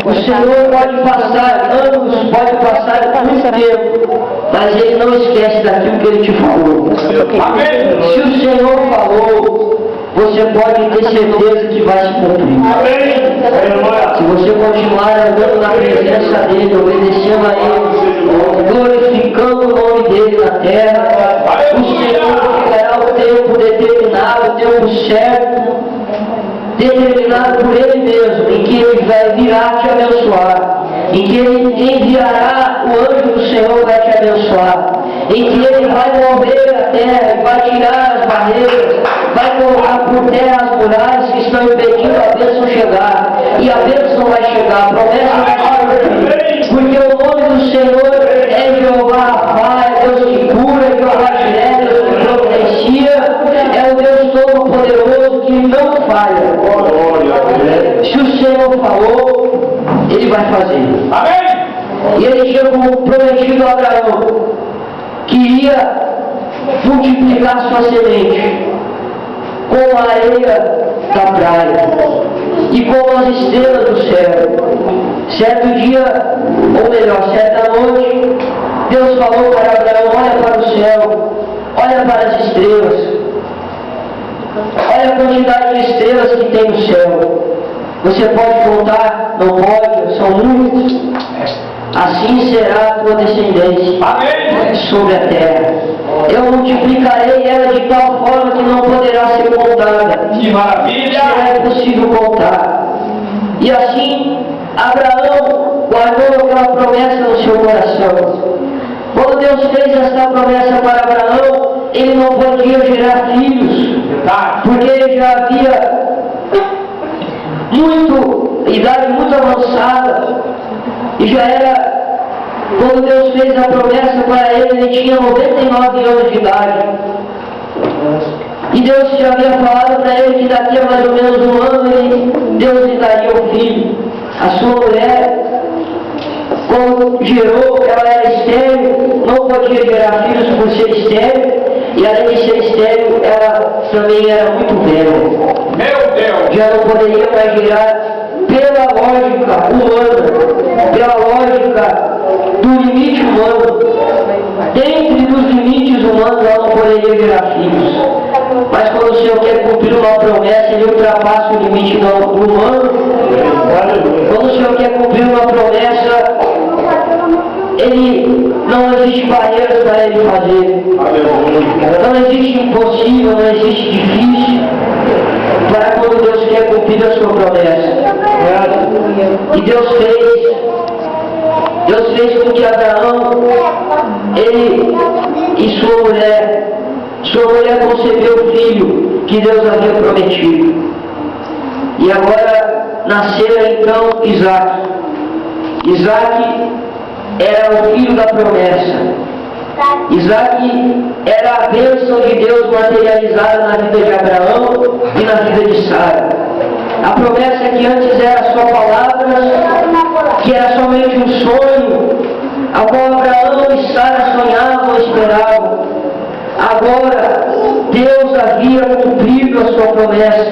O Senhor pode passar anos, pode passar muito tempo, mas Ele não esquece daquilo que Ele te falou. Se o Senhor falou, você pode ter certeza que vai se cumprir. Se você continuar andando na presença dEle, obedecendo a Ele, glorificando o nome dEle na terra, o Senhor dará o tempo determinado, o tempo certo, determinado por Ele mesmo, em que Ele virá te abençoar, em que Ele enviará o anjo do Senhor vai te abençoar, em que Ele vai mover a terra, vai tirar as barreiras, vai colocar por terra as muralhas que estão impedindo a bênção chegar, e a bênção vai chegar, a promessa vai chegar, porque o nome do Senhor é Jeová Rapá, é Deus que cura, é Jeová Jireh, Deus que providencia, é o Deus Todo-Poderoso que não falha. Se o Senhor falou, Ele vai fazer. Amém? E Ele tinha como prometido a Abraão que iria multiplicar sua semente como a areia da praia e como as estrelas do céu. Certo dia, ou melhor, certa noite, Deus falou para Abraão: olha para o céu, olha para as estrelas, olha a quantidade de estrelas que tem no céu. Você pode contar? Não pode? São muitas. Assim será a tua descendência. Amém. Sobre a terra. Eu multiplicarei ela de tal forma que não poderá ser contada. Que maravilha! Não é possível contar. E assim, Abraão guardou aquela promessa no seu coração. Quando Deus fez essa promessa para Abraão, ele não podia gerar filhos, porque ele já havia idade muito avançada, e já era, quando Deus fez a promessa para ele, ele tinha 99 anos de idade. E Deus já havia falado para ele que daqui a mais ou menos um ano Deus lhe daria um filho. A sua mulher, quando gerou, ela era estéril, não podia gerar filhos por ser estéril, e além de ser estéril, ela também era muito velha. Meu Deus! Já não poderia mais gerar pela lógica humana, pela lógica do limite humano. Dentro dos limites humanos, ela não poderia gerar filhos. Mas quando o Senhor quer cumprir uma promessa, Ele ultrapassa o limite do humano. Quando o Senhor quer cumprir uma promessa, não existe barreiras para Ele fazer. Não existe impossível, não existe difícil para quando Deus quer cumprir a sua promessa. E Deus fez com que Abraão, ele e sua mulher concebeu o filho que Deus havia prometido. E agora nascera então Isaac. Isaac era o filho da promessa. Isaac era a bênção de Deus materializada na vida de Abraão e na vida de Sara. A promessa que antes era só palavras, que era somente um sonho, a qual Abraão e Sara sonhavam e esperavam. Agora, Deus havia cumprido a sua promessa,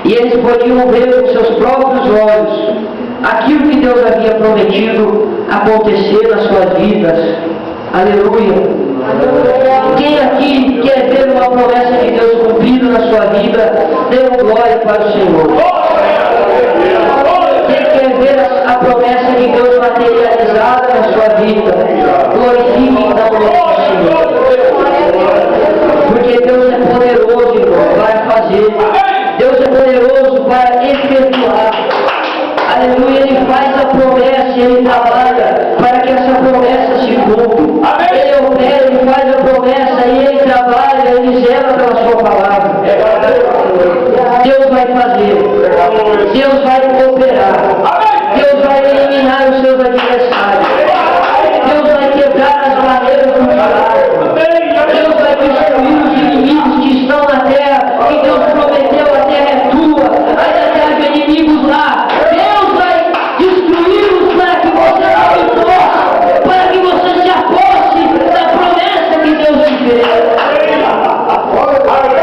e eles podiam ver com seus próprios olhos aquilo que Deus havia prometido acontecer nas suas vidas. Aleluia! Quem aqui quer ver uma promessa de Deus cumprida na sua vida, dê glória para o Senhor. Quem quer ver a promessa de Deus materializada na sua vida, glorifique então o nome do Senhor. Porque Deus é poderoso, irmão, para fazer. Deus é poderoso para efetuar. Aleluia, Ele faz a promessa, Ele trabalha para que essa promessa se cumpra. Ele opera, Ele faz a promessa e Ele trabalha, Ele zela pela sua palavra. Deus vai fazer, Deus vai operar, Deus vai eliminar os seus adversários, Deus vai quebrar as barreiras do diabo, Deus vai destruir os inimigos que estão na terra, e Deus prometeu: a terra é tua, ainda terá inimigos lá. Deus vai destruí-los para que você não imposta, para que você se aposse da promessa que Deus te fez.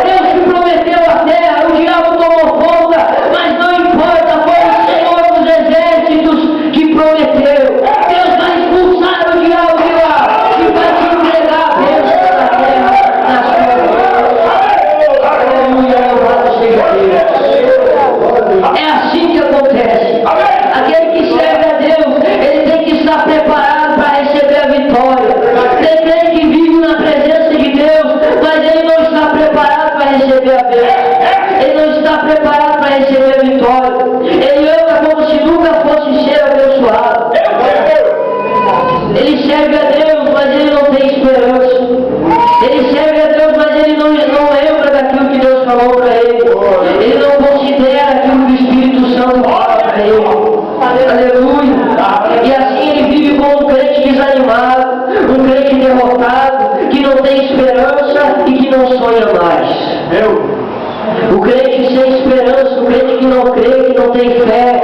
Deus te prometeu a terra, o diabo tomou conta, mas não importa, foi o Senhor nos Aleluia. E assim ele vive como um crente desanimado, um crente derrotado, que não tem esperança e que não sonha mais. O crente sem esperança, o crente que não crê, que não tem fé,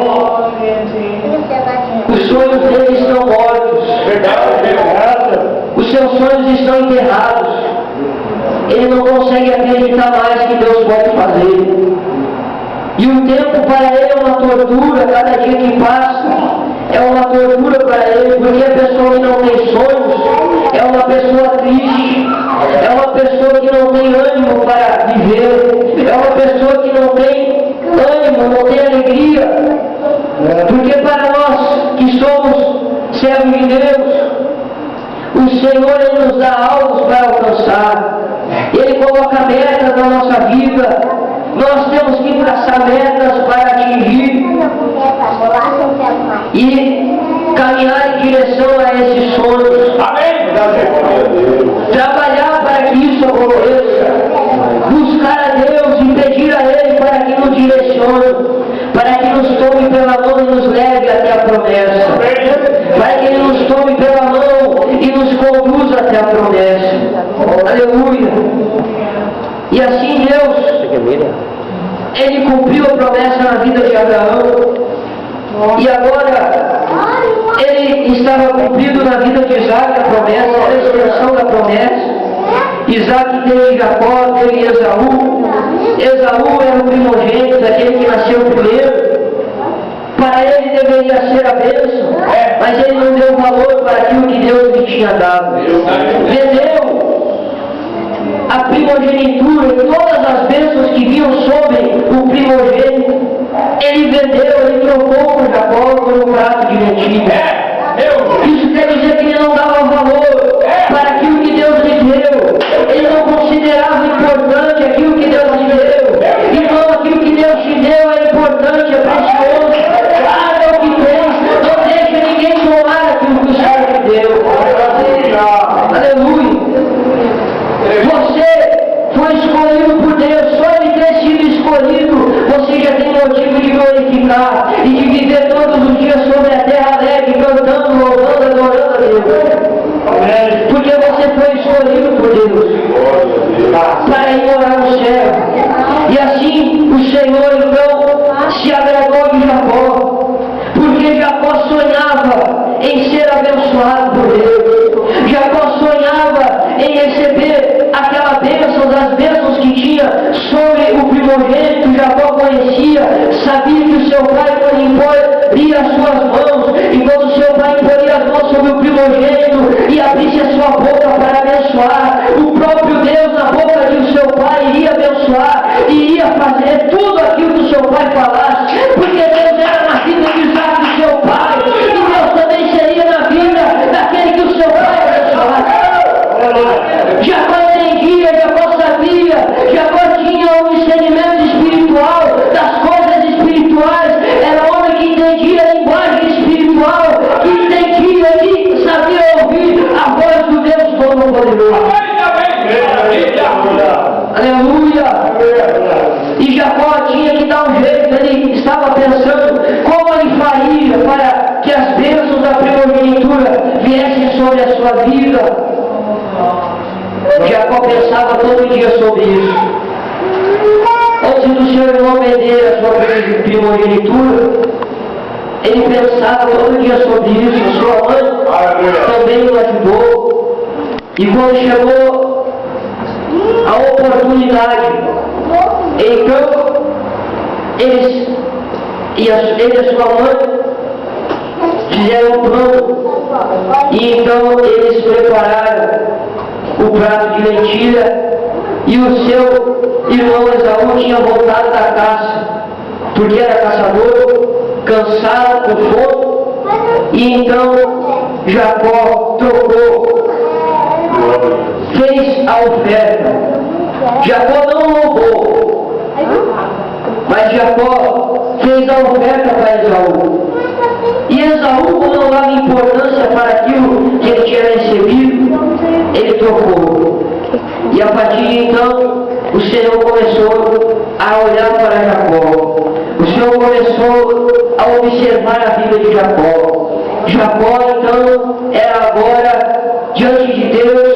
os sonhos dele estão mortos. Os seus sonhos estão enterrados. Ele não consegue acreditar mais que Deus pode fazer. E o tempo para ele é uma tortura, cada dia que passa é uma tortura para ele, porque a pessoa que não tem sonhos é uma pessoa triste, é uma pessoa que não tem ânimo para viver, é uma pessoa que não tem ânimo, não tem alegria. Porque para nós que somos servos de Deus, o Senhor Ele nos dá alvos para alcançar. Ele coloca metas na nossa vida. Nós temos que traçar metas para atingir e caminhar em direção a esses sonhos. Amém. Trabalhar para que isso aconteça. Buscar a Deus e pedir a Ele para que nos direcione, para que nos tome pela mão e nos leve até a promessa. Para que Ele nos tome pela mão e nos conduza até a promessa. Aleluia. E assim Deus, Ele cumpriu a promessa na vida de Abraão. E agora, Ele estava cumprido na vida de Isaac a promessa, a extensão da promessa. Isaac teve Jacó, teve Esaú. Esaú era o primogênito, aquele que nasceu primeiro. Para ele deveria ser a bênção, mas ele não deu valor para aquilo que Deus lhe tinha dado. Vendeu a primogenitura e todas as bênçãos que vinham sobre o primogênito. Ele vendeu, ele trocou por Jacó por um prato de lentilha. Isso quer dizer que ele não dava valor para aquilo que Deus lhe deu. Ele não considerava importante aquilo que Deus lhe deu. Então aquilo que Deus te deu é importante, é precioso. Guarda o que tens, não deixa ninguém tomar aquilo que o Senhor te deu. Aleluia. Você foi escolhido por Deus, só de ter sido escolhido, você já tem motivo de glorificar e de viver todos os dias sobre a terra alegre, cantando, louvando, adorando a Deus. Porque você foi escolhido por Deus para ir morar no céu. E assim o Senhor então se agradou de Jacó, porque Jacó sonhava em ser abençoado por Deus. Jacó sonhava em receber aquela bênção das bênçãos que tinha sobre o primogênito. Jacó conhecia, sabia que o seu pai, quando imporia as suas mãos, e quando o seu pai imporia as mãos sobre o primogênito e abrisse a sua boca para abençoar, o próprio Deus na boca de seu pai iria abençoar e iria fazer tudo aquilo que o seu pai falasse, porque Deus era na vida de Isaac, do seu pai, e Deus também seria na vida daquele que o seu pai abençoasse. Jacó entendia, Jacó sabia, Jacó tinha um discernimento espiritual das coisas espirituais, era um homem que entendia a linguagem espiritual, que entendia e sabia ouvir a voz do Deus Todo-Poderoso. Aleluia! E Jacó tinha que dar um jeito, ele estava pensando como ele faria para que as bênçãos da primogenitura viessem sobre a sua vida. Jacó pensava todo dia sobre isso. Antes do seu irmão vender a sua primogenitura, ele pensava todo dia sobre isso. Sua mãe também o ajudou. E quando chegou a oportunidade, então ele e a sua mãe fizeram um plano. E então eles prepararam o prato de lentilha, e o seu irmão Esaú tinha voltado da caça, porque era caçador, cansado, com fome, e então Jacó trocou, fez a oferta. Jacó não roubou, mas Jacó fez a oferta para Esaú. E Esaú, como não dava importância para aquilo que ele tinha recebido, ele trocou. E a partir de então, o Senhor começou a olhar para Jacó. O Senhor começou a observar a vida de Jacó. Jacó, então, era agora, diante de Deus,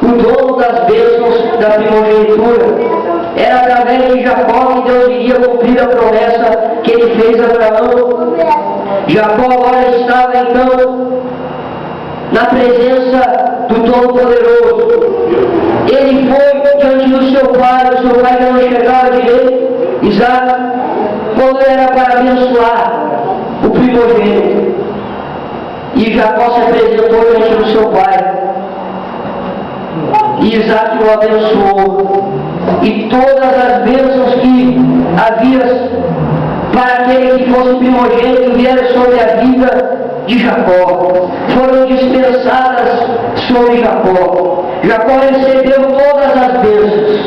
o dono das bênçãos da primogenitura. Era através de Jacó que Deus iria cumprir a promessa que ele fez a Abraão. Jacó agora estava, então, na presença do Todo-Poderoso. Ele foi diante do seu pai que não enxergava direito, Isaac, quando era para abençoar o primogênito. E Jacó se apresentou diante do seu pai. E Isaac o abençoou. E todas as bênçãos que havia para aquele que fosse primogênito vieram sobre a vida de Jacó. Foram dispensadas sobre Jacó. Jacó recebeu todas as bênçãos.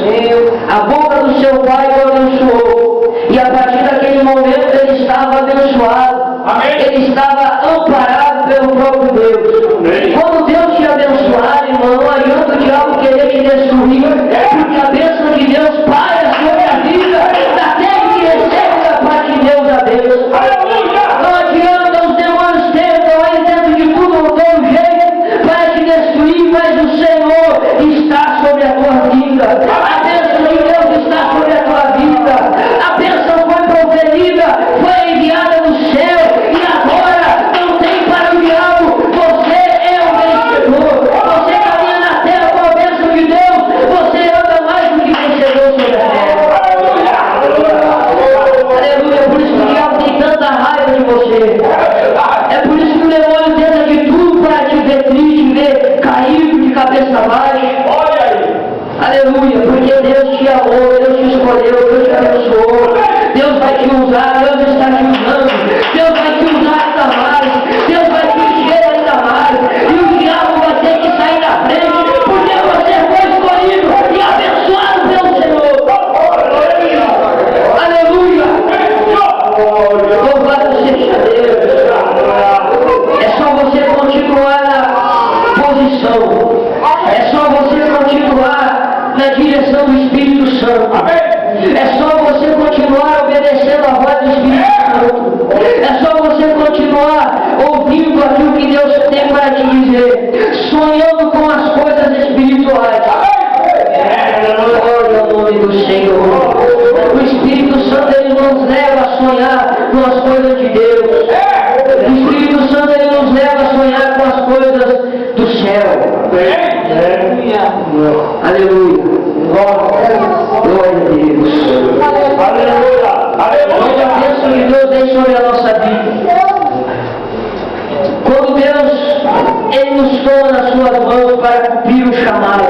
A boca do seu pai o abençoou. E a partir daquele momento ele estava abençoado. Amém. Ele estava amparado pelo próprio Deus. Amém. Quando Deus te abençoar, irmão, não adianta o diabo querer te destruir, porque a bênção de Deus paira sobre a vida daquele que recebe da parte de Deus a bênção. Não adianta os demônios tentam aí dentro de tudo ou todo jeito para te destruir, mas o Senhor está sobre a tua vida. A bênção de Deus está sobre a tua vida. A bênção foi proferida, foi enviada do céu. E agora não tem para o diabo. Você é o vencedor. Você caminha na terra com a bênção de Deus. Você anda mais do que vencedor sobre a terra. Aleluia. Por isso que o diabo tem tanta raiva de você. É por isso que o demônio tenta de tudo para te ver triste, ver caído de cabeça baixa. Aleluia. Porque Deus te amou, Deus te escolheu, Deus te abençoou. Deus vai te usar, Deus está te usando. Deus vai te usar ainda mais. Deus vai te encher ainda mais. E o diabo vai ter que sair da frente, porque você foi escolhido e abençoado pelo Senhor. Aleluia. Louvado seja Deus. É só você continuar na posição. É só você continuar na direção do Espírito Santo. É só você continuar obedecendo a voz do Espírito Santo. É só você continuar ouvindo aquilo que Deus tem para te dizer. Sonhando com as coisas espirituais. Glória ao nome do Senhor. O Espírito Santo ele nos leva a sonhar com as coisas de Deus. O Espírito Santo ele nos leva a sonhar com as coisas do céu. Aleluia. Glória a Deus. Aleluia. Quando a bênção de Deus vem sobre a nossa vida, quando Deus ele nos toma nas suas mãos para cumprir o chamado,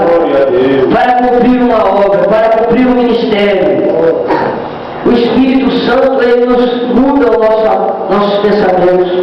para cumprir uma obra, para cumprir um ministério, o Espírito Santo ele nos muda os nossos pensamentos.